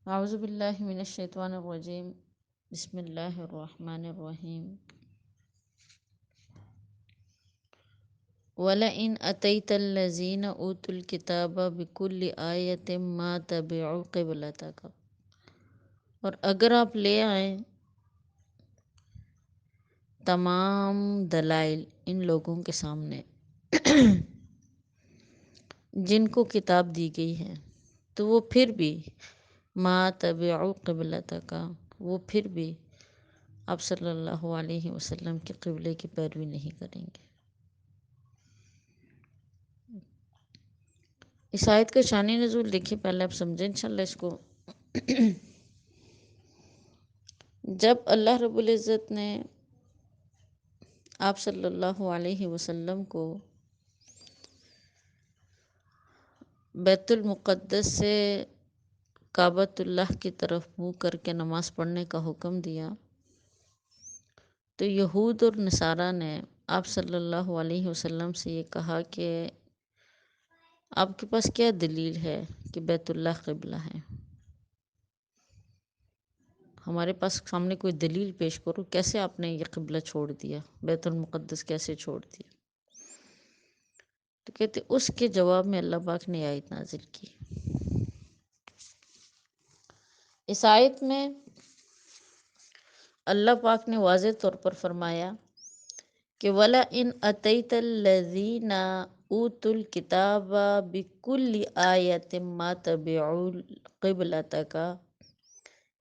اعوذ باللہ من الشیطان الرجیم، بسم اللہ الرحمن الرحیم۔ وَلَئِنْ أَتَيْتَ الَّذِينَ أُوتُوا الْكِتَابَ بِكُلِّ آیَةٍ مَا تَبِعُوا قِبْلَتَكَ، اور اگر آپ لے آئیں تمام دلائل ان لوگوں کے سامنے جن کو کتاب دی گئی ہے، تو وہ پھر بھی ما تبعوا قبلتک، وہ پھر بھی آپ صلی اللہ علیہ وسلم کے قبلے کی پیروی نہیں کریں گے۔ اس آیت کا شان نزول دیکھیے، پہلے آپ سمجھیں انشاءاللہ اس کو۔ جب اللہ رب العزت نے آپ صلی اللہ علیہ وسلم کو بیت المقدس سے کعبۃ اللہ کی طرف منہ کر کے نماز پڑھنے کا حکم دیا، تو یہود اور نصارہ نے آپ صلی اللہ علیہ وسلم سے یہ کہا کہ آپ کے پاس کیا دلیل ہے کہ بیت اللہ قبلہ ہے؟ ہمارے پاس سامنے کوئی دلیل پیش کرو، کیسے آپ نے یہ قبلہ چھوڑ دیا، بیت المقدس کیسے چھوڑ دیا؟ تو کہتے اس کے جواب میں اللہ پاک نے آیت نازل کی۔ اس آیت میں اللہ پاک نے واضح طور پر فرمایا کہ وَلَئِنْ أَتَيْتَ الَّذِينَ أُوتُوا الْكِتَابَ بِكُلِّ آیَةٍ مَا تَبِعُوا قِبْلَتَكَ،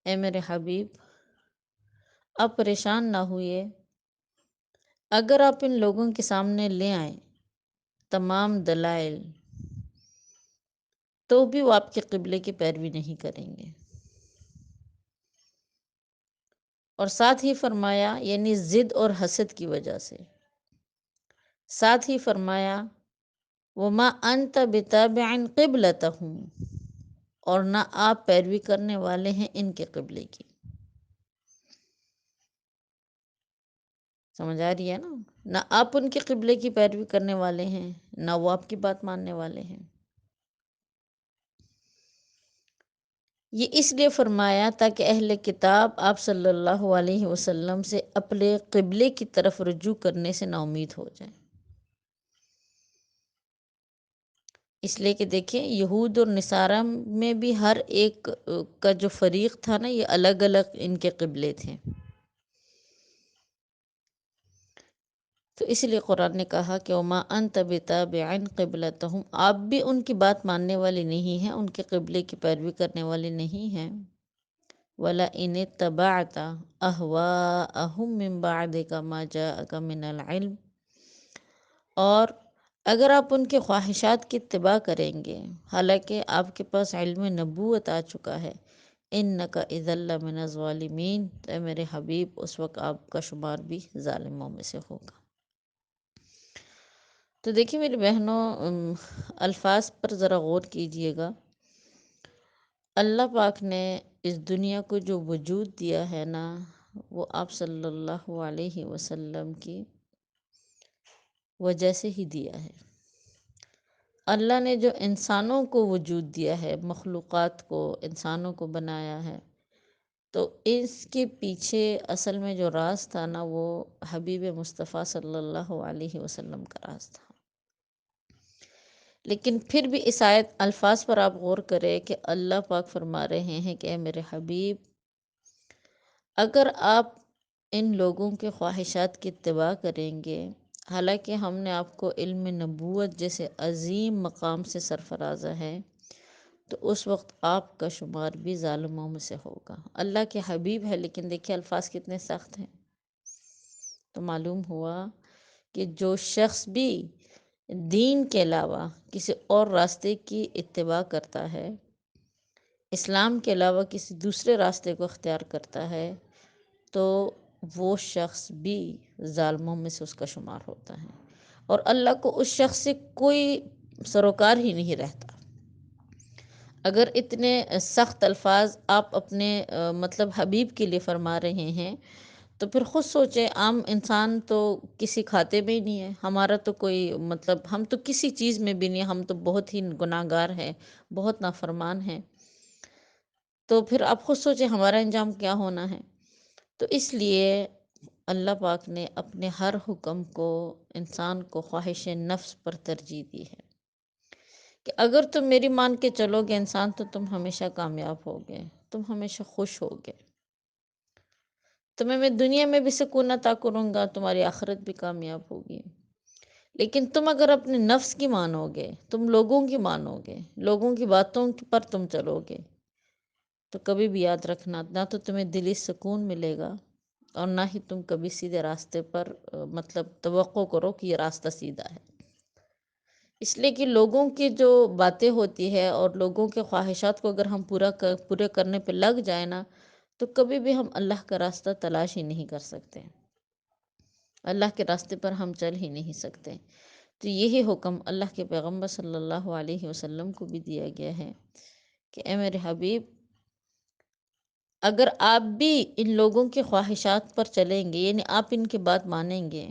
اے میرے حبیب آپ پریشان نہ ہوئے، اگر آپ ان لوگوں کے سامنے لے آئیں تمام دلائل، تو بھی وہ آپ کے قبلے کی پیروی نہیں کریں گے۔ اور ساتھ ہی فرمایا، یعنی ضد اور حسد کی وجہ سے، ساتھ ہی فرمایا وَمَا أَنْتَ بِتَابِعٍ قِبْلَتَهُمْ، اور نہ آپ پیروی کرنے والے ہیں ان کے قبلے کی۔ سمجھ آ رہی ہے نا؟ نہ آپ ان کے قبلے کی پیروی کرنے والے ہیں، نہ وہ آپ کی بات ماننے والے ہیں۔ یہ اس لیے فرمایا تاکہ اہل کتاب آپ صلی اللہ علیہ وسلم سے اپنے قبلے کی طرف رجوع کرنے سے نا امید ہو جائیں۔ اس لیے کہ دیکھیں یہود اور نصارہ میں بھی ہر ایک کا جو فریق تھا نا، یہ الگ الگ ان کے قبلے تھے۔ تو اس لیے قرآن نے کہا کہ وَمَا أَنْتَ بِتَابِعٍ قِبْلَتَهُمْ، آپ بھی ان کی بات ماننے والے نہیں ہیں، ان کے قبلے کی پیروی کرنے والے نہیں ہیں۔ وَلَئِنِ اتَّبَعْتَ أَهْوَاءَهُمْ مِنْ بَعْدِ مَا جَاءَكَ مِنَ الْعِلْمِ، اور اگر آپ ان کے خواہشات کی اتباع کریں گے حالانکہ آپ کے پاس علم نبوت آ چکا ہے، إِنَّكَ إِذًا لَّمِنَ الظَّالِمِينَ، تو اے میرے حبیب اس وقت آپ کا شمار بھی ظالموں میں سے ہوگا۔ تو دیکھیے میری بہنوں، الفاظ پر ذرا غور کیجئے گا۔ اللہ پاک نے اس دنیا کو جو وجود دیا ہے نا، وہ آپ صلی اللہ علیہ وسلم کی وجہ سے ہی دیا ہے۔ اللہ نے جو انسانوں کو وجود دیا ہے، مخلوقات کو، انسانوں کو بنایا ہے، تو اس کے پیچھے اصل میں جو راز تھا نا، وہ حبیب مصطفیٰ صلی اللہ علیہ وسلم کا راز تھا۔ لیکن پھر بھی اس آیت الفاظ پر آپ غور کریں کہ اللہ پاک فرما رہے ہیں کہ اے میرے حبیب، اگر آپ ان لوگوں کے خواہشات کی اتباع کریں گے، حالانکہ ہم نے آپ کو علم نبوت جیسے عظیم مقام سے سرفرازہ ہے، تو اس وقت آپ کا شمار بھی ظالموں میں سے ہوگا۔ اللہ کے حبیب ہے، لیکن دیکھیں الفاظ کتنے سخت ہیں۔ تو معلوم ہوا کہ جو شخص بھی دین کے علاوہ کسی اور راستے کی اتباع کرتا ہے، اسلام کے علاوہ کسی دوسرے راستے کو اختیار کرتا ہے، تو وہ شخص بھی ظالموں میں سے اس کا شمار ہوتا ہے، اور اللہ کو اس شخص سے کوئی سروکار ہی نہیں رہتا۔ اگر اتنے سخت الفاظ آپ اپنے مطلب حبیب کے لیے فرما رہے ہیں، تو پھر خود سوچیں، عام انسان تو کسی کھاتے میں ہی نہیں ہے، ہمارا تو کوئی مطلب ہم تو کسی چیز میں بھی نہیں، ہم تو بہت ہی گناہگار ہیں، بہت نافرمان ہیں۔ تو پھر آپ خود سوچیں ہمارا انجام کیا ہونا ہے۔ تو اس لیے اللہ پاک نے اپنے ہر حکم کو انسان کو خواہش نفس پر ترجیح دی ہے کہ اگر تم میری مان کے چلو گے انسان تو تم ہمیشہ کامیاب ہوگے، تم ہمیشہ خوش ہوگے، تمہیں میں دنیا میں بھی سکون عطا کروں گا، تمہاری آخرت بھی کامیاب ہوگی۔ لیکن تم اگر اپنے نفس کی مانو گے، تم لوگوں کی مانو گے، لوگوں کی باتوں پر تم چلو گے، تو کبھی بھی یاد رکھنا نہ تو تمہیں دلی سکون ملے گا اور نہ ہی تم کبھی سیدھے راستے پر مطلب توقع کرو کہ یہ راستہ سیدھا ہے۔ اس لیے کہ لوگوں کی جو باتیں ہوتی ہے اور لوگوں کے خواہشات کو اگر ہم پورے کرنے پہ لگ جائیں نا، تو کبھی بھی ہم اللہ کا راستہ تلاش ہی نہیں کر سکتے، اللہ کے راستے پر ہم چل ہی نہیں سکتے۔ تو یہی حکم اللہ کے پیغمبر صلی اللہ علیہ وسلم کو بھی دیا گیا ہے کہ اے میرے حبیب، اگر آپ بھی ان لوگوں کی خواہشات پر چلیں گے، یعنی آپ ان کی بات مانیں گے،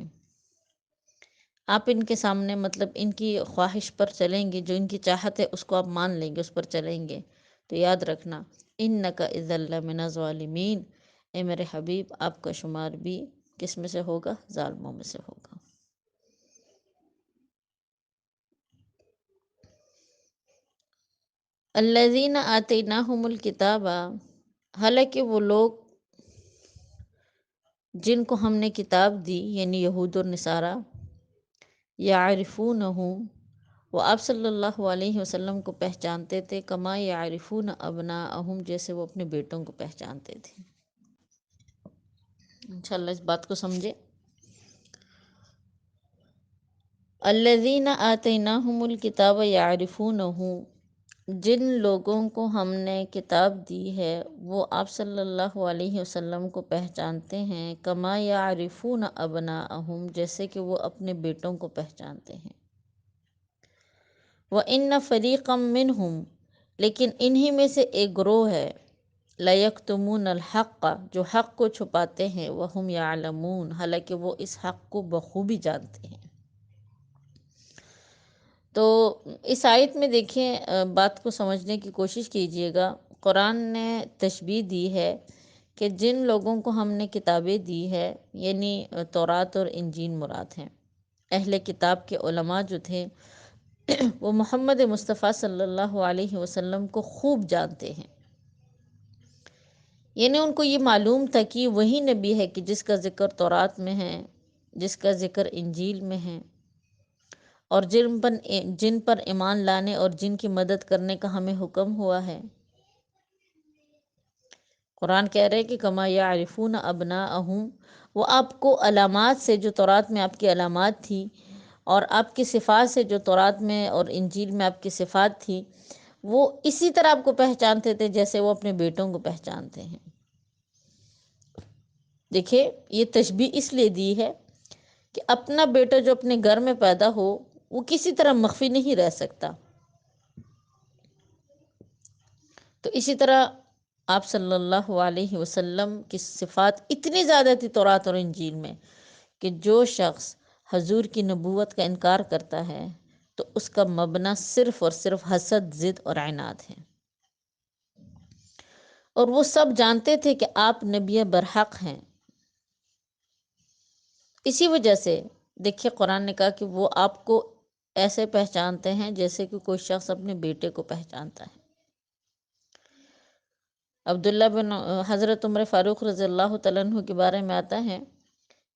آپ ان کے سامنے مطلب ان کی خواہش پر چلیں گے، جو ان کی چاہت ہے اس کو آپ مان لیں گے، اس پر چلیں گے، تو یاد رکھنا اِنَّكَ إِذًا لَّمِنَ الظَّالِمِينَ، اے میرے حبیب آپ کا شمار بھی کس میں سے ہوگا؟ ظالموں میں سے ہوگا۔ الَّذِينَ آتَيْنَاهُمُ الْكِتَابَ، حالانکہ وہ لوگ جن کو ہم نے کتاب دی، یعنی یہود اور نصارہ، یعرفونہ، وہ آپ صلی اللہ علیہ وسلم کو پہچانتے تھے، کما یعرفون ابناءہم، جیسے وہ اپنے بیٹوں کو پہچانتے تھے۔ انشاءاللہ اس بات کو سمجھے۔ الذین آتیناہم الکتاب یعرفونہ، جن لوگوں کو ہم نے کتاب دی ہے وہ آپ صلی اللہ علیہ وسلم کو پہچانتے ہیں، کما یعرفون ابناءہم، جیسے کہ وہ اپنے بیٹوں کو پہچانتے ہیں۔ وَإِنَّ فَرِيقًا مِّنْهُمْ، لیکن انہی میں سے ایک گروہ ہے، لَيَكْتُمُونَ الْحَقَّ، جو حق کو چھپاتے ہیں، وَهُمْ يَعْلَمُونَ، حالانکہ وہ اس حق کو بخوبی جانتے ہیں۔ تو اس آیت میں دیکھیں، بات کو سمجھنے کی کوشش کیجئے گا۔ قرآن نے تشبیہ دی ہے کہ جن لوگوں کو ہم نے کتابیں دی ہے، یعنی تورات اور انجیل مراد ہیں۔ اہل کتاب کے علماء جو تھے وہ محمد مصطفیٰ صلی اللہ علیہ وسلم کو خوب جانتے ہیں، یعنی ان کو یہ معلوم تھا کہ وہی نبی ہے کہ جس کا ذکر تورات میں ہے، جس کا ذکر انجیل میں ہے، اور جن پر ایمان لانے اور جن کی مدد کرنے کا ہمیں حکم ہوا ہے۔ قرآن کہہ رہے کہ کما یعرفون ابناءہم، وہ آپ کو علامات سے، جو تورات میں آپ کی علامات تھی اور آپ کی صفات سے، جو تورات میں اور انجیل میں آپ کی صفات تھی، وہ اسی طرح آپ کو پہچانتے تھے جیسے وہ اپنے بیٹوں کو پہچانتے ہیں۔ دیکھیں یہ تشبیہ اس لیے دی ہے کہ اپنا بیٹا جو اپنے گھر میں پیدا ہو وہ کسی طرح مخفی نہیں رہ سکتا۔ تو اسی طرح آپ صلی اللہ علیہ وسلم کی صفات اتنی زیادہ تھی تورات اور انجیل میں کہ جو شخص حضور کی نبوت کا انکار کرتا ہے تو اس کا مبنی صرف اور صرف حسد، ضد اور عناد ہے۔ اور وہ سب جانتے تھے کہ آپ نبی برحق ہیں۔ اسی وجہ سے دیکھیے قرآن نے کہا کہ وہ آپ کو ایسے پہچانتے ہیں جیسے کہ کوئی شخص اپنے بیٹے کو پہچانتا ہے۔ عبداللہ بن حضرت عمر فاروق رضی اللہ تعالیٰ عنہ کے بارے میں آتا ہے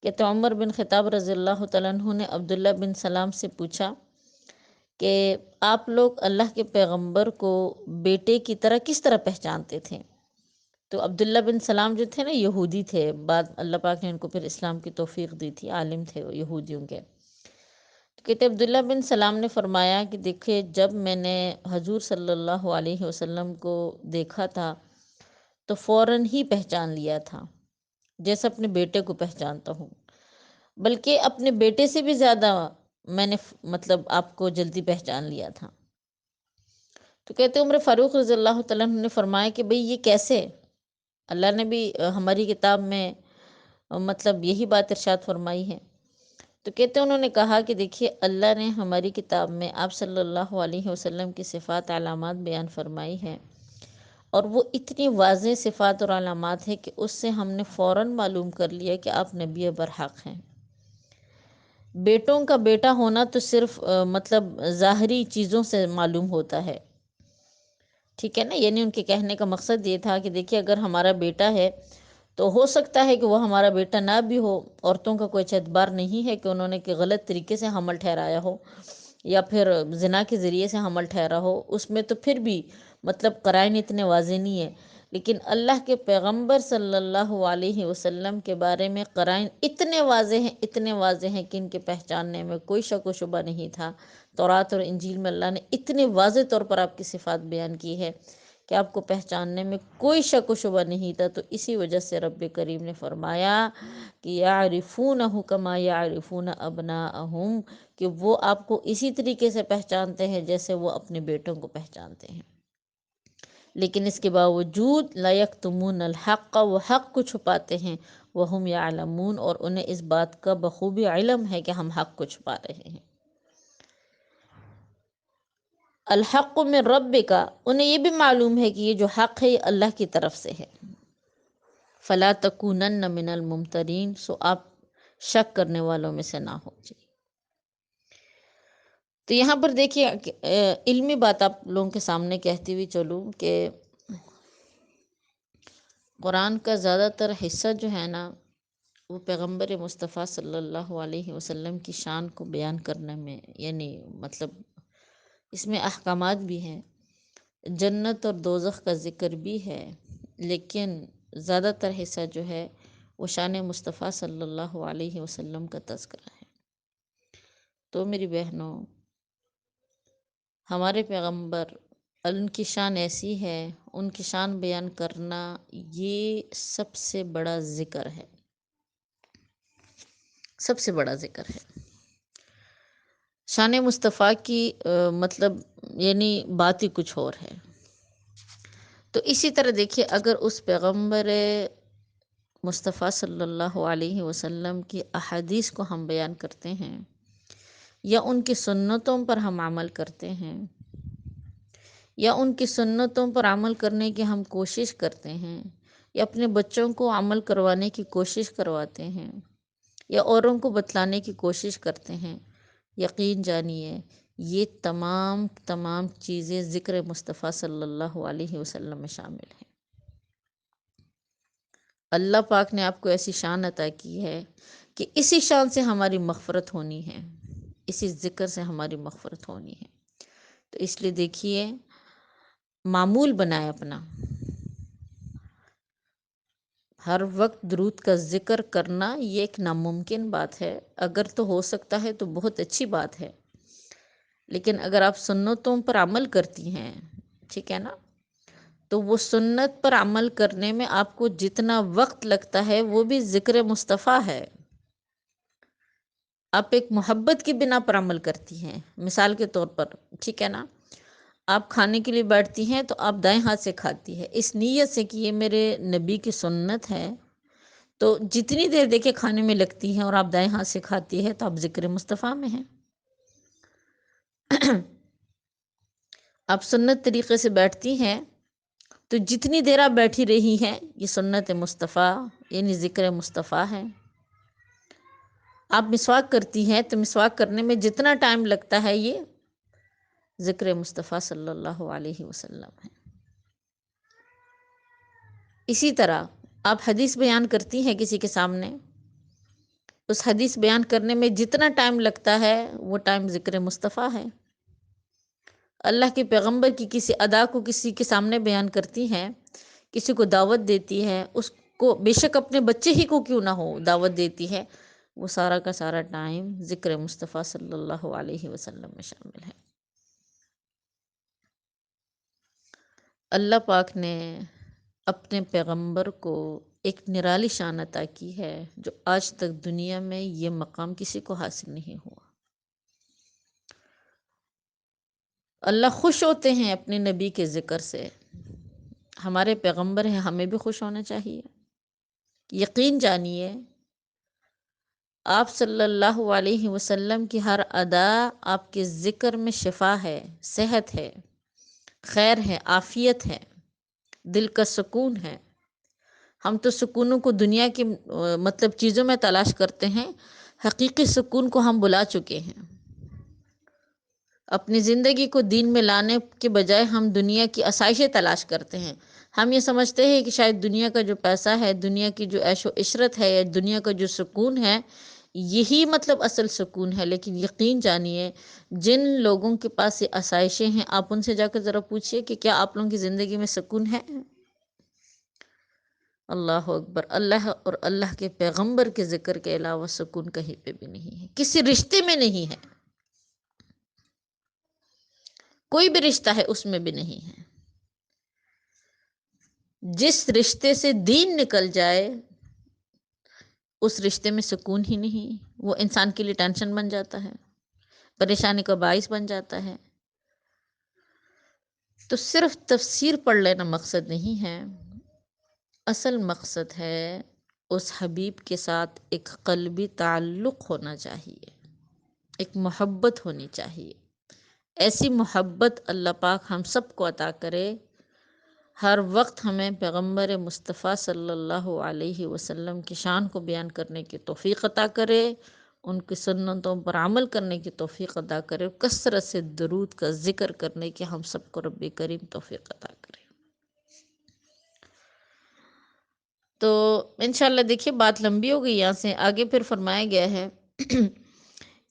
کہ تو عمر بن خطاب رضی اللہ تعالیٰ عنہ نے عبداللہ بن سلام سے پوچھا کہ آپ لوگ اللہ کے پیغمبر کو بیٹے کی طرح کس طرح پہچانتے تھے؟ تو عبداللہ بن سلام جو تھے نا، یہودی تھے، بعد اللہ پاک نے ان کو پھر اسلام کی توفیق دی تھی، عالم تھے وہ یہودیوں کے۔ تو کہتے عبداللہ بن سلام نے فرمایا کہ دیکھے جب میں نے حضور صلی اللہ علیہ وسلم کو دیکھا تھا تو فوراً ہی پہچان لیا تھا، جیسے اپنے بیٹے کو پہچانتا ہوں، بلکہ اپنے بیٹے سے بھی زیادہ میں نے مطلب آپ کو جلدی پہچان لیا تھا۔ تو کہتے عمر فاروق رضی اللہ تعالیٰ عنہ نے فرمایا کہ بھئی یہ کیسے؟ اللہ نے بھی ہماری کتاب میں مطلب یہی بات ارشاد فرمائی ہے۔ تو کہتے انہوں نے کہا کہ دیکھیے اللہ نے ہماری کتاب میں آپ صلی اللہ علیہ وسلم کی صفات، علامات بیان فرمائی ہیں، اور وہ اتنی واضح صفات اور علامات ہیں کہ اس سے ہم نے فوراً معلوم کر لیا کہ آپ نبی برحق ہیں۔ بیٹوں کا بیٹا ہونا تو صرف مطلب ظاہری چیزوں سے معلوم ہوتا ہے، ٹھیک ہے نا، یعنی ان کے کہنے کا مقصد یہ تھا کہ دیکھیے اگر ہمارا بیٹا ہے تو ہو سکتا ہے کہ وہ ہمارا بیٹا نہ بھی ہو، عورتوں کا کوئی اعتبار نہیں ہے کہ انہوں نے کہ غلط طریقے سے حمل ٹھہرایا ہو یا پھر زنا کے ذریعے سے حمل ٹھہرا ہو، اس میں تو پھر بھی مطلب قرائن اتنے واضح نہیں ہے، لیکن اللہ کے پیغمبر صلی اللہ علیہ وسلم کے بارے میں قرائن اتنے واضح ہیں، اتنے واضح ہیں کہ ان کے پہچاننے میں کوئی شک و شبہ نہیں تھا۔ تورات اور انجیل میں اللہ نے اتنے واضح طور پر آپ کی صفات بیان کی ہے کہ آپ کو پہچاننے میں کوئی شک و شبہ نہیں تھا، تو اسی وجہ سے رب کریم نے فرمایا کہ یعرفونہ کما یعرفون ابناءہم، کہ وہ آپ کو اسی طریقے سے پہچانتے ہیں جیسے وہ اپنے بیٹوں کو پہچانتے ہیں، لیکن اس کے باوجود لا یکتمون الحق، وہ حق کو چھپاتے ہیں، وہم یعلمون، اور انہیں اس بات کا بخوبی علم ہے کہ ہم حق کو چھپا رہے ہیں۔ الحق من ربک، انہیں یہ بھی معلوم ہے کہ یہ جو حق ہے یہ اللہ کی طرف سے ہے۔ فلا تکونن من الممترین، سو آپ شک کرنے والوں میں سے نہ ہو جائے۔ تو یہاں پر دیکھیے علمی بات آپ لوگوں کے سامنے کہتی ہوئی چلوں کہ قرآن کا زیادہ تر حصہ جو ہے نا وہ پیغمبر مصطفیٰ صلی اللہ علیہ وسلم کی شان کو بیان کرنے میں، یعنی مطلب اس میں احکامات بھی ہیں، جنت اور دوزخ کا ذکر بھی ہے، لیکن زیادہ تر حصہ جو ہے وہ شان مصطفیٰ صلی اللہ علیہ وسلم کا تذکرہ ہے۔ تو میری بہنوں، ہمارے پیغمبر، ان کی شان ایسی ہے، ان کی شان بیان کرنا یہ سب سے بڑا ذکر ہے، سب سے بڑا ذکر ہے۔ شان مصطفیٰ کی مطلب یعنی بات ہی کچھ اور ہے۔ تو اسی طرح دیکھیے اگر اس پیغمبر مصطفیٰ صلی اللہ علیہ وسلم کی احادیث کو ہم بیان کرتے ہیں یا ان کی سنتوں پر ہم عمل کرتے ہیں یا ان کی سنتوں پر عمل کرنے کی ہم کوشش کرتے ہیں یا اپنے بچوں کو عمل کروانے کی کوشش کرواتے ہیں یا اوروں کو بتلانے کی کوشش کرتے ہیں، یقین جانیے یہ تمام تمام چیزیں ذکر مصطفیٰ صلی اللہ علیہ وسلم میں شامل ہیں۔ اللہ پاک نے آپ کو ایسی شان عطا کی ہے کہ اسی شان سے ہماری مغفرت ہونی ہے، اسی ذکر سے ہماری مغفرت ہونی ہے۔ تو اس لیے دیکھیے معمول بنائے اپنا، ہر وقت درود کا ذکر کرنا یہ ایک ناممکن بات ہے، اگر تو ہو سکتا ہے تو بہت اچھی بات ہے، لیکن اگر آپ سنتوں پر عمل کرتی ہیں، ٹھیک ہے نا، تو وہ سنت پر عمل کرنے میں آپ کو جتنا وقت لگتا ہے وہ بھی ذکر مصطفیٰ ہے۔ آپ ایک محبت کی بنا پر عمل کرتی ہیں، مثال کے طور پر، ٹھیک ہے نا، آپ کھانے کے لیے بیٹھتی ہیں تو آپ دائیں ہاتھ سے کھاتی ہے اس نیت سے کہ یہ میرے نبی کی سنت ہے، تو جتنی دیر دیکھے کھانے میں لگتی ہیں اور آپ دائیں ہاتھ سے کھاتی ہے تو آپ ذکر مصطفیٰ میں ہیں۔ آپ سنت طریقے سے بیٹھتی ہیں تو جتنی دیر آپ بیٹھی رہی ہیں یہ سنت مصطفیٰ یعنی ذکر مصطفیٰ ہے۔ آپ مسواک کرتی ہیں تو مسواک کرنے میں جتنا ٹائم لگتا ہے یہ ذکر مصطفیٰ صلی اللہ علیہ وسلم ہے۔ اسی طرح آپ حدیث بیان کرتی ہیں کسی کے سامنے، اس حدیث بیان کرنے میں جتنا ٹائم لگتا ہے وہ ٹائم ذکر مصطفیٰ ہے۔ اللہ کے پیغمبر کی کسی ادا کو کسی کے سامنے بیان کرتی ہیں، کسی کو دعوت دیتی ہے، اس کو بے شک اپنے بچے ہی کو کیوں نہ ہو دعوت دیتی ہے، وہ سارا کا سارا ٹائم ذکر مصطفیٰ صلی اللہ علیہ وسلم میں شامل ہے۔ اللہ پاک نے اپنے پیغمبر کو ایک نرالی شان عطا کی ہے جو آج تک دنیا میں یہ مقام کسی کو حاصل نہیں ہوا۔ اللہ خوش ہوتے ہیں اپنے نبی کے ذکر سے، ہمارے پیغمبر ہیں، ہمیں بھی خوش ہونا چاہیے۔ یقین جانیے آپ صلی اللہ علیہ وسلم کی ہر ادا آپ کے ذکر میں شفا ہے، صحت ہے، خیر ہے، عافیت ہے۔ دل کا سکون ہے۔ ہم تو سکونوں کو دنیا کی مطلب چیزوں میں تلاش کرتے ہیں، حقیقی سکون کو ہم بلا چکے ہیں۔ اپنی زندگی کو دین میں لانے کے بجائے ہم دنیا کی آسائشیں تلاش کرتے ہیں۔ ہم یہ سمجھتے ہیں کہ شاید دنیا کا جو پیسہ ہے، دنیا کی جو عیش و عشرت ہے، یا دنیا کا جو سکون ہے، یہی مطلب اصل سکون ہے۔ لیکن یقین جانیے، جن لوگوں کے پاس یہ آسائشیں ہیں، آپ ان سے جا کر ذرا پوچھئے کہ کیا آپ لوگوں کی زندگی میں سکون ہے؟ اللہ اکبر! اللہ اور اللہ کے پیغمبر کے ذکر کے علاوہ سکون کہیں پہ بھی نہیں ہے، کسی رشتے میں نہیں ہے، کوئی بھی رشتہ ہے اس میں بھی نہیں ہے۔ جس رشتے سے دین نکل جائے اس رشتے میں سکون ہی نہیں، وہ انسان کے لیے ٹینشن بن جاتا ہے، پریشانی کا باعث بن جاتا ہے۔ تو صرف تفسیر پڑھ لینا مقصد نہیں ہے، اصل مقصد ہے اس حبیب کے ساتھ ایک قلبی تعلق ہونا چاہیے، ایک محبت ہونی چاہیے۔ ایسی محبت اللہ پاک ہم سب کو عطا کرے، ہر وقت ہمیں پیغمبر مصطفیٰ صلی اللہ علیہ وسلم کی شان کو بیان کرنے کی توفیق عطا کرے، ان کی سنتوں پر عمل کرنے کی توفیق عطا کرے، کثرت سے درود کا ذکر کرنے کی ہم سب کو رب کریم توفیق عطا کرے۔ تو انشاءاللہ دیکھیے بات لمبی ہو گئی، یہاں سے آگے پھر فرمایا گیا ہے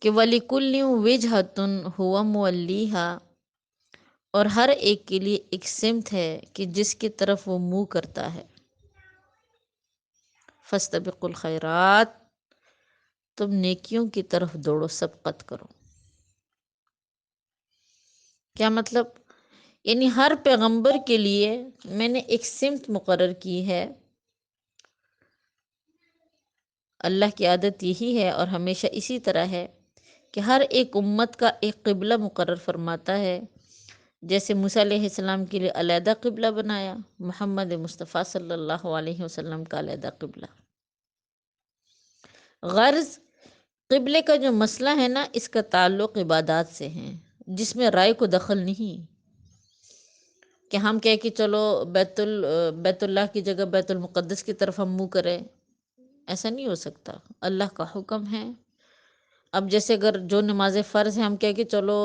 کہ وَلِكُلٍّ وِجْهَةٌ هُوَ مُوَلِّيهَا، اور ہر ایک کے لیے ایک سمت ہے کہ جس کی طرف وہ منہ کرتا ہے۔ فَاسْتَبِقُوا الْخَيْرَاتِ، تم نیکیوں کی طرف دوڑو، سبقت کرو۔ کیا مطلب؟ یعنی ہر پیغمبر کے لیے میں نے ایک سمت مقرر کی ہے۔ اللہ کی عادت یہی ہے اور ہمیشہ اسی طرح ہے کہ ہر ایک امت کا ایک قبلہ مقرر فرماتا ہے۔ جیسے موسیٰ علیہ السلام کے لیے علیحدہ قبلہ بنایا، محمد مصطفیٰ صلی اللہ علیہ وسلم کا علیحدہ قبلہ۔ غرض قبلے کا جو مسئلہ ہے نا، اس کا تعلق عبادات سے ہے، جس میں رائے کو دخل نہیں کہ ہم کہے کہ چلو بیت اللہ کی جگہ بیت المقدس کی طرف ہم منہ کریں، ایسا نہیں ہو سکتا۔ اللہ کا حکم ہے۔ اب جیسے اگر جو نماز فرض ہیں ہم کہیں کہ چلو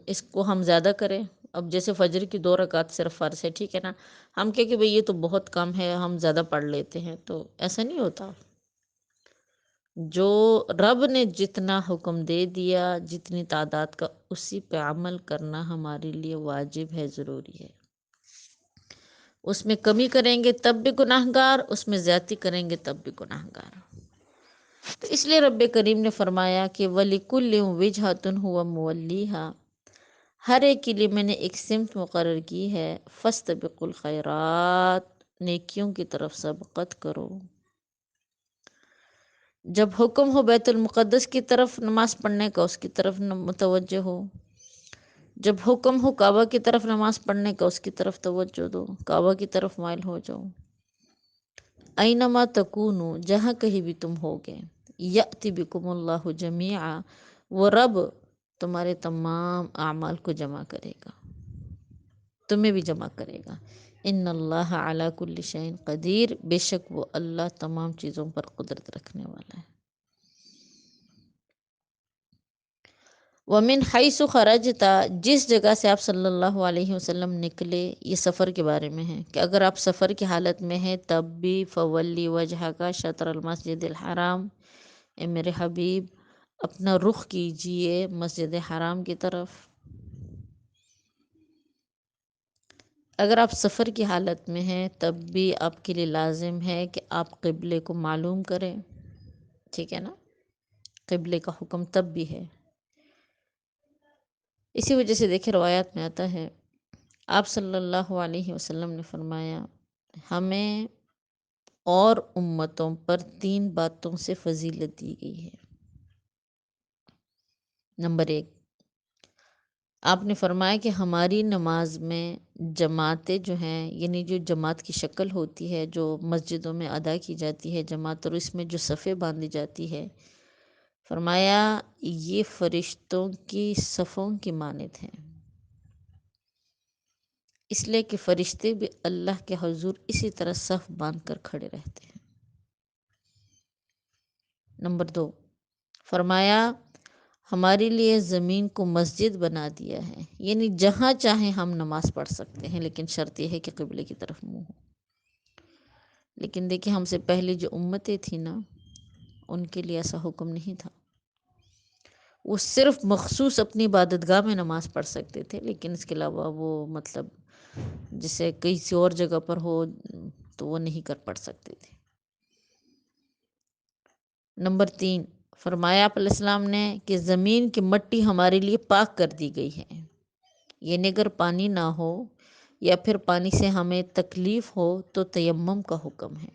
اس کو ہم زیادہ کریں، اب جیسے فجر کی 2 رکعت صرف فرض ہے، ٹھیک ہے نا، ہم کہیں کہ بھئی یہ تو بہت کم ہے، ہم زیادہ پڑھ لیتے ہیں، تو ایسا نہیں ہوتا۔ جو رب نے جتنا حکم دے دیا، جتنی تعداد کا، اسی پہ عمل کرنا ہمارے لیے واجب ہے، ضروری ہے۔ اس میں کمی کریں گے تب بھی گناہگار، اس میں زیادتی کریں گے تب بھی گناہگار۔ تو اس لیے رب کریم نے فرمایا کہ وَلِكُلٍّ وِجْهَةٌ هُوَ مُوَلِّيهَا، ہر ایک کے لیے میں نے ایک سمت مقرر کی ہے۔ فَاسْتَبِقُوا الْخَيْرَاتِ، نیکیوں کی طرف سبقت کرو۔ جب حکم ہو بیت المقدس کی طرف نماز پڑھنے کا، اس کی طرف متوجہ ہو۔ جب حکم ہو کعبہ کی طرف نماز پڑھنے کا، اس کی طرف توجہ دو، کعبہ کی طرف مائل ہو جاؤ۔ اینما تکونو، جہاں کہیں بھی تم ہوگے، یأتی بکم اللہ جمیعا، وہ رب تمہارے تمام اعمال کو جمع کرے گا، تمہیں بھی جمع کرے گا۔ ان اللہ علی کل شیء قدیر، بے شک وہ اللہ تمام چیزوں پر قدرت رکھنے والا ہے۔ وَمِنْ حَيْثُ خَرَجْتَ، جس جگہ سے آپ صلی اللہ علیہ وسلم نکلے، یہ سفر کے بارے میں ہے کہ اگر آپ سفر کی حالت میں ہیں تب بھی فَوَلِّ وَجْهَكَ شَطْرَ الْمَسْجِدِ الْحَرَام، اے میرے حبیب اپنا رخ کیجئے مسجد حرام کی طرف۔ اگر آپ سفر کی حالت میں ہیں تب بھی آپ کے لیے لازم ہے کہ آپ قبلے کو معلوم کریں، ٹھیک ہے نا، قبلے کا حکم تب بھی ہے۔ اسی وجہ سے دیکھیں روایات میں آتا ہے، آپ صلی اللہ علیہ وسلم نے فرمایا ہمیں اور امتوں پر 3 باتوں سے فضیلت دی گئی ہے۔ نمبر 1، آپ نے فرمایا کہ ہماری نماز میں جماعتیں جو ہیں، یعنی جو جماعت کی شکل ہوتی ہے، جو مسجدوں میں ادا کی جاتی ہے جماعت، اور اس میں جو صفیں باندھی جاتی ہے، فرمایا یہ فرشتوں کی صفوں کی مانند ہیں۔ اس لیے کہ فرشتے بھی اللہ کے حضور اسی طرح صف باندھ کر کھڑے رہتے ہیں۔ نمبر 2، فرمایا ہمارے لیے زمین کو مسجد بنا دیا ہے، یعنی جہاں چاہیں ہم نماز پڑھ سکتے ہیں، لیکن شرط یہ ہے کہ قبلے کی طرف منہ ہو۔ لیکن دیکھیں ہم سے پہلی جو امتیں تھیں نا، ان کے لیے ایسا حکم نہیں تھا۔ وہ صرف مخصوص اپنی عبادت گاہ میں نماز پڑھ سکتے تھے، لیکن اس کے علاوہ وہ مطلب جسے کسی اور جگہ پر ہو تو وہ نہیں کر پڑھ سکتے تھے۔ نمبر 3، فرمایا آپ علیہ السلام نے کہ زمین کی مٹی ہمارے لیے پاک کر دی گئی ہے، یعنی اگر پانی نہ ہو یا پھر پانی سے ہمیں تکلیف ہو تو تیمم کا حکم ہے،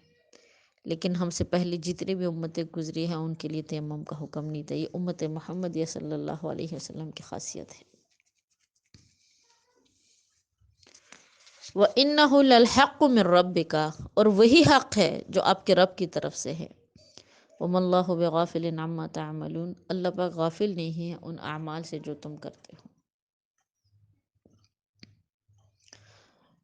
لیکن ہم سے پہلے جتنے بھی امتیں گزری ہیں ان کے لیے تیمم کا حکم نہیں تھا۔ یہ امت محمدیہ صلی اللہ علیہ وسلم کی خاصیت ہے۔ وَإِنَّهُ لَلْحَقُّ مِن رَبِّكَ، اور وہی حق ہے جو آپ کے رب کی طرف سے ہے۔ وَمَا اللَّهُ بِغَافِلٍ عَمَّا تَعْمَلُونَ، اللہ پاک غافل نہیں ہے ان اعمال سے جو تم کرتے ہو۔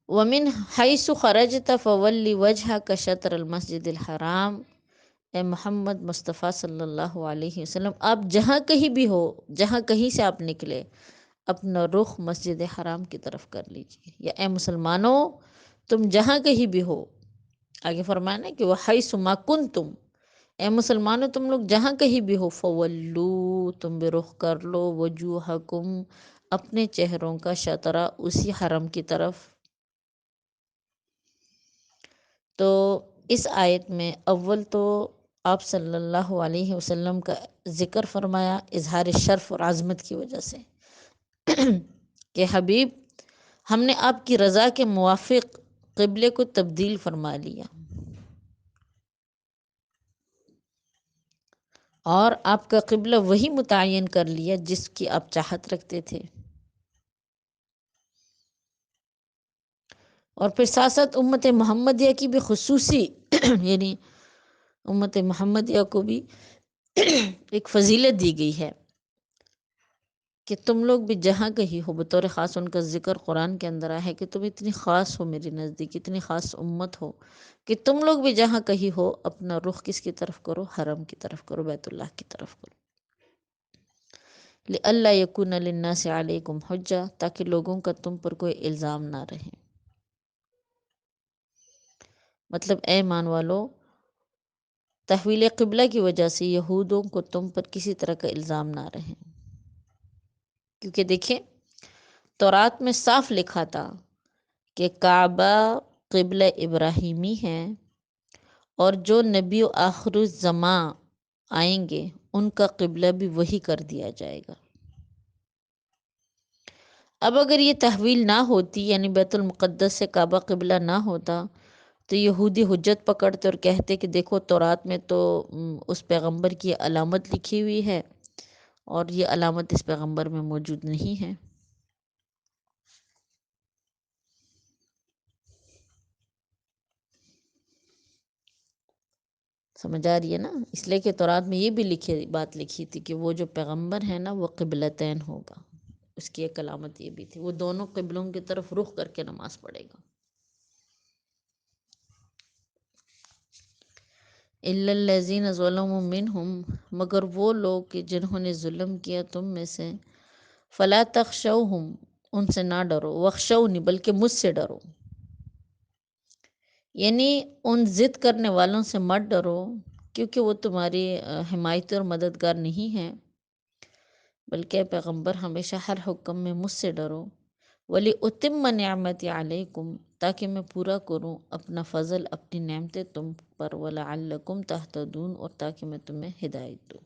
وَمِنْ حَيْثُ خَرَجْتَ فَوَلِّ وَجْهَكَ شَطْرَ الْمَسْجِدِ الْحَرَامِ، اے محمد مصطفیٰ صلی اللہ علیہ وسلم، آپ جہاں کہیں بھی ہو، جہاں کہیں سے آپ نکلے، اپنا رخ مسجد حرام کی طرف کر لیجیے۔ یا اے مسلمانوں تم جہاں کہیں بھی ہو، آگے فرمایا نا کہ وَحَيْثُ مَا كُنْتُمْ، اے مسلمانوں تم لوگ جہاں کہیں بھی ہو، فَوَلُّوا، تم بھی رخ کر لو، وجوہکم، اپنے چہروں کا، شطرہ، اسی حرم کی طرف۔ تو اس آیت میں اول تو آپ صلی اللہ علیہ وسلم کا ذکر فرمایا اظہار شرف اور عظمت کی وجہ سے کہ حبیب ہم نے آپ کی رضا کے موافق قبلے کو تبدیل فرما لیا اور آپ کا قبلہ وہی متعین کر لیا جس کی آپ چاہت رکھتے تھے، اور پھر ساتھ ساتھ امت محمدیہ کی بھی خصوصی یعنی امت محمدیہ کو بھی ایک فضیلت دی گئی ہے کہ تم لوگ بھی جہاں کہیں ہو، بطور خاص ان کا ذکر قرآن کے اندر آیا ہے کہ تم اتنی خاص ہو میری نزدیک، اتنی خاص امت ہو کہ تم لوگ بھی جہاں کہیں ہو اپنا رخ کس کی طرف کرو؟ حرم کی طرف کرو، بیت اللہ کی طرف کرو۔ لِأَلَّا يَكُونَ لِلنَّاسِ عَلَيْكُمْ حُجَّةٌ، تاکہ لوگوں کا تم پر کوئی الزام نہ رہے۔ مطلب اے ایمان والو، تحویل قبلہ کی وجہ سے یہودوں کو تم پر کسی طرح کا الزام نہ رہے، کیونکہ دیکھیں تورات میں صاف لکھا تھا کہ کعبہ قبلہ ابراہیمی ہے، اور جو نبی و آخر الزماں آئیں گے ان کا قبلہ بھی وہی کر دیا جائے گا۔ اب اگر یہ تحویل نہ ہوتی، یعنی بیت المقدس سے کعبہ قبلہ نہ ہوتا، تو یہودی حجت پکڑتے اور کہتے کہ دیکھو تورات میں تو اس پیغمبر کی علامت لکھی ہوئی ہے اور یہ علامت اس پیغمبر میں موجود نہیں ہے۔ سمجھ آ رہی ہے نا؟ اس لیے کہ تورات میں یہ بھی بات لکھی تھی کہ وہ جو پیغمبر ہے نا وہ قبلتین ہوگا، اس کی ایک علامت یہ بھی تھی، وہ دونوں قبلوں کی طرف رخ کر کے نماز پڑھے گا۔ إِلَّا الَّذِينَ ظَلَمُوا مِنْهُمْ، مگر وہ لوگ کہ جنہوں نے ظلم کیا تم میں سے، فَلَا تَخْشَوْهُمْ، ان سے نہ ڈرو، وَخْشَوْنِي، بلکہ مجھ سے ڈرو، یعنی ان ضد کرنے والوں سے مت ڈرو کیونکہ وہ تمہاری حمایتی اور مددگار نہیں ہیں، بلکہ پیغمبر ہمیشہ ہر حکم میں مجھ سے ڈرو۔ وَلِأُتِمَّ نِعْمَتِي عَلَيْكُمْ، تاکہ میں پورا کروں اپنا فضل، اپنی نعمتیں تم پر، وَلَعَلَّكُمْ تَهْتَدُونَ، اور تاکہ میں تمہیں ہدایت دوں۔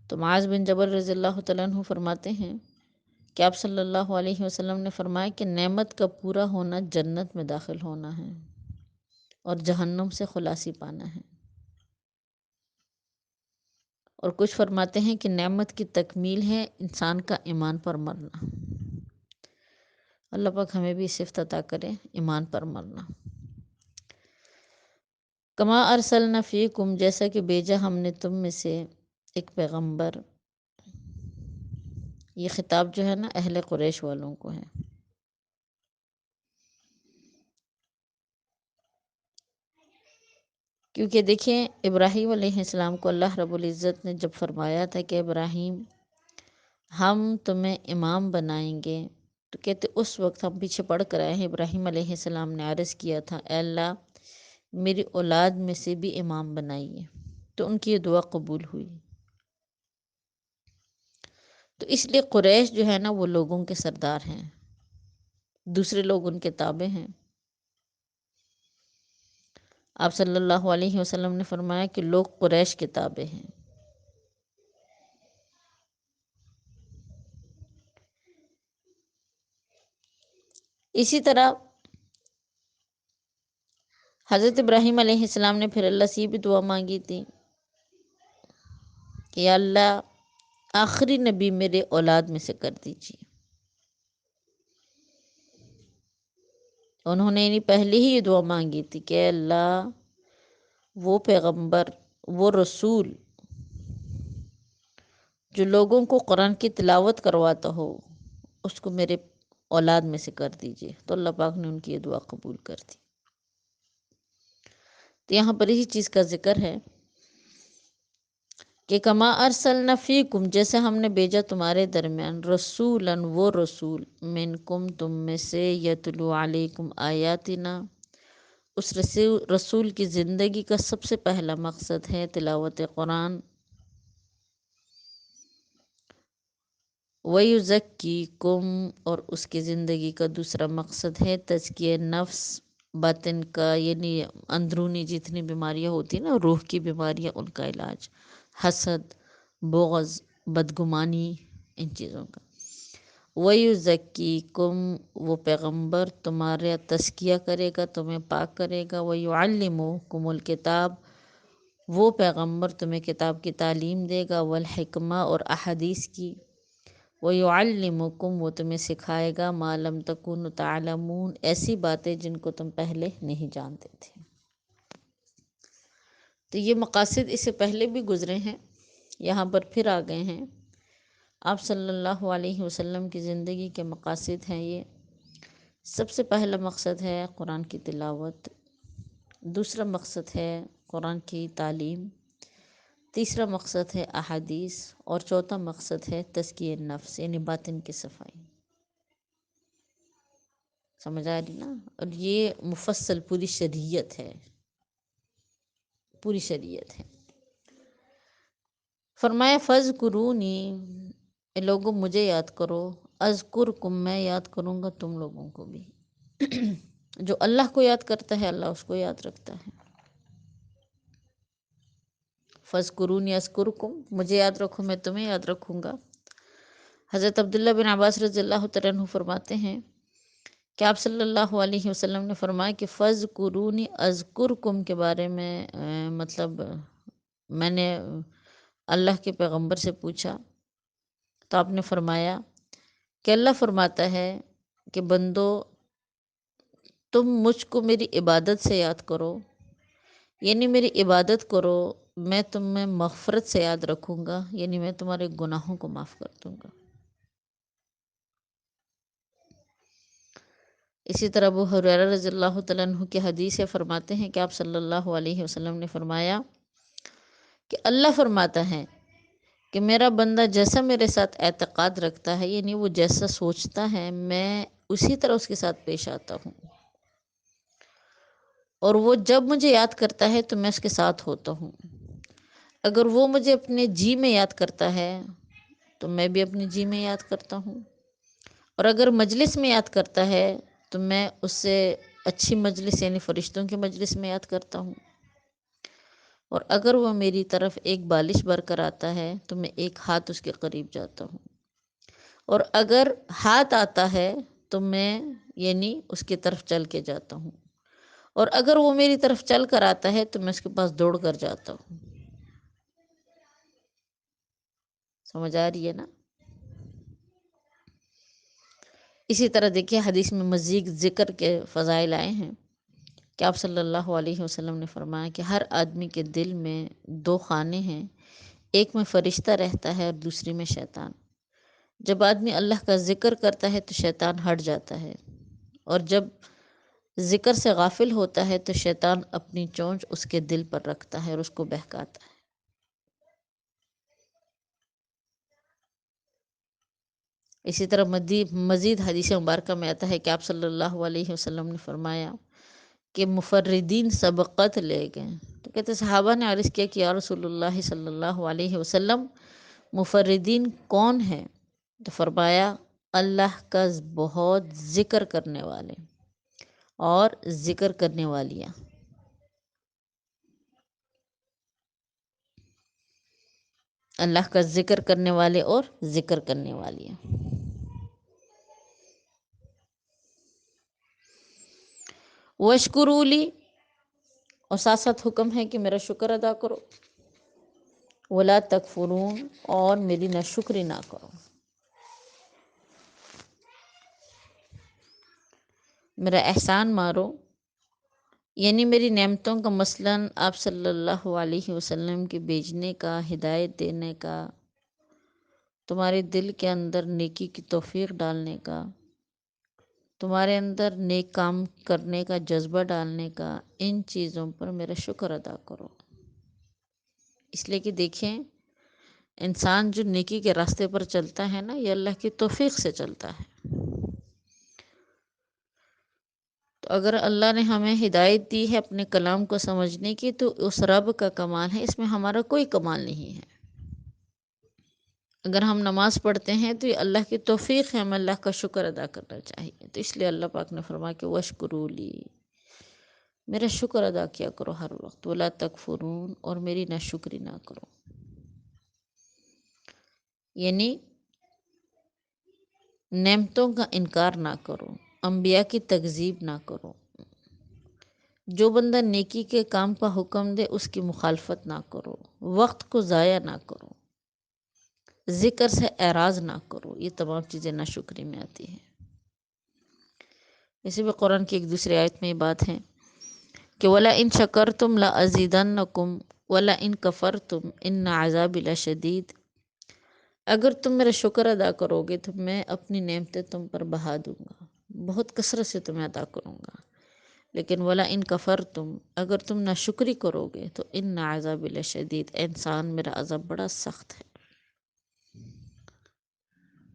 تو معاذ بن جبل رضی اللہ تعالیٰ عنہ فرماتے ہیں کہ آپ صلی اللہ علیہ وسلم نے فرمایا کہ نعمت کا پورا ہونا جنت میں داخل ہونا ہے اور جہنم سے خلاصی پانا ہے، اور کچھ فرماتے ہیں کہ نعمت کی تکمیل ہے انسان کا ایمان پر مرنا۔ اللہ پاک ہمیں بھی صفت عطا کرے ایمان پر مرنا۔ کما ارسلنا فیکم، جیسا کہ بھیجا ہم نے تم میں سے ایک پیغمبر، یہ خطاب جو ہے نا اہل قریش والوں کو ہے۔ کیونکہ دیکھیں ابراہیم علیہ السلام کو اللہ رب العزت نے جب فرمایا تھا کہ ابراہیم ہم تمہیں امام بنائیں گے، تو کہتے اس وقت ہم پیچھے پڑھ کر آئے ہیں، ابراہیم علیہ السلام نے عرض کیا تھا اے اللہ میری اولاد میں سے بھی امام بنائیے، تو ان کی یہ دعا قبول ہوئی۔ تو اس لیے قریش جو ہے نا وہ لوگوں کے سردار ہیں، دوسرے لوگ ان کے تابع ہیں۔ آپ صلی اللہ علیہ وسلم نے فرمایا کہ لوگ قریش کے تابع ہیں۔ اسی طرح حضرت ابراہیم علیہ السلام نے پھر اللہ سے بھی دعا مانگی تھی کہ یا اللہ آخری نبی میرے اولاد میں سے کر دیجیے۔ انہوں نے پہلے ہی یہ دعا مانگی تھی کہ اے اللہ وہ پیغمبر، وہ رسول جو لوگوں کو قرآن کی تلاوت کرواتا ہو اس کو میرے اولاد میں سے کر دیجیے، تو اللہ پاک نے ان کی یہ دعا قبول کر دی۔ تو یہاں پر اسی چیز کا ذکر ہے کہ کما ارسلنا فیکم، جیسے ہم نے بھیجا تمہارے درمیان، رسولاً وہ رسول، منکم تم میں سے، یتلو علیکم آیاتنا، اس رسول کی زندگی کا سب سے پہلا مقصد ہے تلاوت قرآن، وَيُزَكِّيكُمْ، اور اس کی زندگی کا دوسرا مقصد ہے تزکیہ نفس، باطن کا یعنی اندرونی جتنی بیماریاں ہوتی ہیں نا، روح کی بیماریاں، ان کا علاج، حسد، بغض، بدگمانی، ان چیزوں کا۔ وَيُزَكِّيكُمْ، وہ پیغمبر تمہارا تزکیہ کرے گا، تمہیں پاک کرے گا، وَيُعَلِّمُكُمُ الْكِتَابَ، وہ پیغمبر تمہیں کتاب کی تعلیم دے گا، والحکمہ، اور احادیث کی، وَيُعَلِّمُكُمْ، وہ تمہیں سکھائے گا، مَا لَمْ تَكُونُوا تَعْلَمُونَ، ایسی باتیں جن کو تم پہلے نہیں جانتے تھے۔ تو یہ مقاصد اس سے پہلے بھی گزرے ہیں، یہاں پر پھر آ گئے ہیں۔ آپ صلی اللہ علیہ وسلم کی زندگی کے مقاصد ہیں یہ۔ سب سے پہلا مقصد ہے قرآن کی تلاوت، دوسرا مقصد ہے قرآن کی تعلیم، تیسرا مقصد ہے احادیث، اور چوتھا مقصد ہے تزکیہ نفس یعنی باطن کی صفائی۔ سمجھ آ رہی نا؟ اور یہ مفصل پوری شریعت ہے، پوری شریعت ہے۔ فرمایا فَاذْكُرُونِی، اے لوگوں مجھے یاد کرو، اذکرکم، میں یاد کروں گا تم لوگوں کو بھی۔ جو اللہ کو یاد کرتا ہے اللہ اس کو یاد رکھتا ہے۔ فَاذْكُرُونِی اذکرکم، مجھے یاد رکھو میں تمہیں یاد رکھوں گا۔ حضرت عبداللہ بن عباس رضی اللہ تعالیٰ عنہ فرماتے ہیں کہ آپ صلی اللہ علیہ وسلم نے فرمایا کہ فَاذْكُرُونِی اذکرکم کے بارے میں مطلب میں نے اللہ کے پیغمبر سے پوچھا تو آپ نے فرمایا کہ اللہ فرماتا ہے کہ بندو تم مجھ کو میری عبادت سے یاد کرو، یعنی میری عبادت کرو، میں تمہیں مغفرت سے یاد رکھوں گا، یعنی میں تمہارے گناہوں کو معاف کر دوں گا۔ اسی طرح ابو ہریرہ رضی اللہ تعالیٰ عنہ کی حدیث ہے، فرماتے ہیں کہ آپ صلی اللہ علیہ وسلم نے فرمایا کہ اللہ فرماتا ہے کہ میرا بندہ جیسا میرے ساتھ اعتقاد رکھتا ہے، یعنی وہ جیسا سوچتا ہے میں اسی طرح اس کے ساتھ پیش آتا ہوں، اور وہ جب مجھے یاد کرتا ہے تو میں اس کے ساتھ ہوتا ہوں۔ اگر وہ مجھے اپنے جی میں یاد کرتا ہے تو میں بھی اپنے جی میں یاد کرتا ہوں، اور اگر مجلس میں یاد کرتا ہے تو میں اس سے اچھی مجلس یعنی فرشتوں کی مجلس میں یاد کرتا ہوں، اور اگر وہ میری طرف ایک بالش بھر کر آتا ہے تو میں ایک ہاتھ اس کے قریب جاتا ہوں، اور اگر ہاتھ آتا ہے تو میں یعنی اس کی طرف چل کے جاتا ہوں، اور اگر وہ میری طرف چل کر آتا ہے تو میں اس کے پاس دوڑ کر جاتا ہوں۔ سمجھ آ رہی ہے نا؟ اسی طرح دیکھیے حدیث میں مزید ذکر کے فضائل آئے ہیں کہ آپ صلی اللہ علیہ وسلم نے فرمایا کہ ہر آدمی کے دل میں دو خانے ہیں، ایک میں فرشتہ رہتا ہے اور دوسری میں شیطان۔ جب آدمی اللہ کا ذکر کرتا ہے تو شیطان ہٹ جاتا ہے، اور جب ذکر سے غافل ہوتا ہے تو شیطان اپنی چونچ اس کے دل پر رکھتا ہے اور اس کو بہکاتا ہے۔ اسی طرح مزید حدیث مبارکہ میں آتا ہے کہ آپ صلی اللہ علیہ وسلم نے فرمایا کہ مفردین سبقت لے گئے۔ تو کہتے صحابہ نے عرض کیا کہ یا رسول اللہ صلی اللہ علیہ وسلم مفردین کون ہیں؟ تو فرمایا اللہ کا بہت ذکر کرنے والے اور ذکر کرنے والیاں۔ اللہ کا ذکر کرنے والے اور ذکر کرنے والیاں۔ وَاشْكُرُوا لِي، اور ساتھ ساتھ حکم ہے کہ میرا شکر ادا کرو، وَلَا تَكْفُرُونَ، اور میری ناشکری نہ کرو، میرا احسان مارو، یعنی میری نعمتوں کا، مثلاً آپ صلی اللہ علیہ وسلم کے بھیجنے کا، ہدایت دینے کا، تمہارے دل کے اندر نیکی کی توفیق ڈالنے کا، تمہارے اندر نیک کام کرنے کا جذبہ ڈالنے کا، ان چیزوں پر میرا شکر ادا کرو۔ اس لیے کہ دیکھیں، انسان جو نیکی کے راستے پر چلتا ہے نا، یہ اللہ کی توفیق سے چلتا ہے۔ تو اگر اللہ نے ہمیں ہدایت دی ہے اپنے کلام کو سمجھنے کی، تو اس رب کا کمال ہے، اس میں ہمارا کوئی کمال نہیں ہے۔ اگر ہم نماز پڑھتے ہیں تو یہ اللہ کی توفیق ہے، ہمیں اللہ کا شکر ادا کرنا چاہیے۔ تو اس لیے اللہ پاک نے فرمایا کہ وَاشْكُرُوا لِي، میرا شکر ادا کیا کرو ہر وقت، وَلَا تَكْفُرُونَ، اور میری ناشکری نہ کرو، یعنی نعمتوں کا انکار نہ کرو، انبیاء کی تکذیب نہ کرو، جو بندہ نیکی کے کام کا حکم دے اس کی مخالفت نہ کرو، وقت کو ضائع نہ کرو، ذکر سے اعراض نہ کرو۔ یہ تمام چیزیں ناشکری میں آتی ہیں۔ اسی بھی قرآن کی ایک دوسری آیت میں یہ بات ہے کہ وَلَئِن شَكَرْتُمْ لَأَزِيدَنَّكُمْ وَلَئِن كَفَرْتُمْ إِنَّ عَذَابِي لَشَدِيدٌ، اگر تم میرا شکر ادا کرو گے تو میں اپنی نعمتیں تم پر بہا دوں گا، بہت کثرت سے تمہیں عطا کروں گا، لیکن وَلَئِن كَفَرْتُمْ، اگر تم ناشکری کرو گے تو إِنَّ عَذَابِي لَشَدِيدٌ، انسان میرا عذاب بڑا سخت ہے،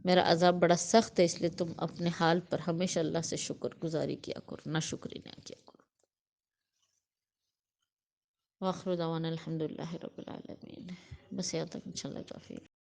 میرا عذاب بڑا سخت ہے، اس لیے تم اپنے حال پر ہمیشہ اللہ سے شکر گزاری کیا کرو، ناشکری نہ کیا کرو۔ وآخر دعوانا الحمدللہ رب العالمین۔ بس یہاں تک انشاءاللہ توفیق۔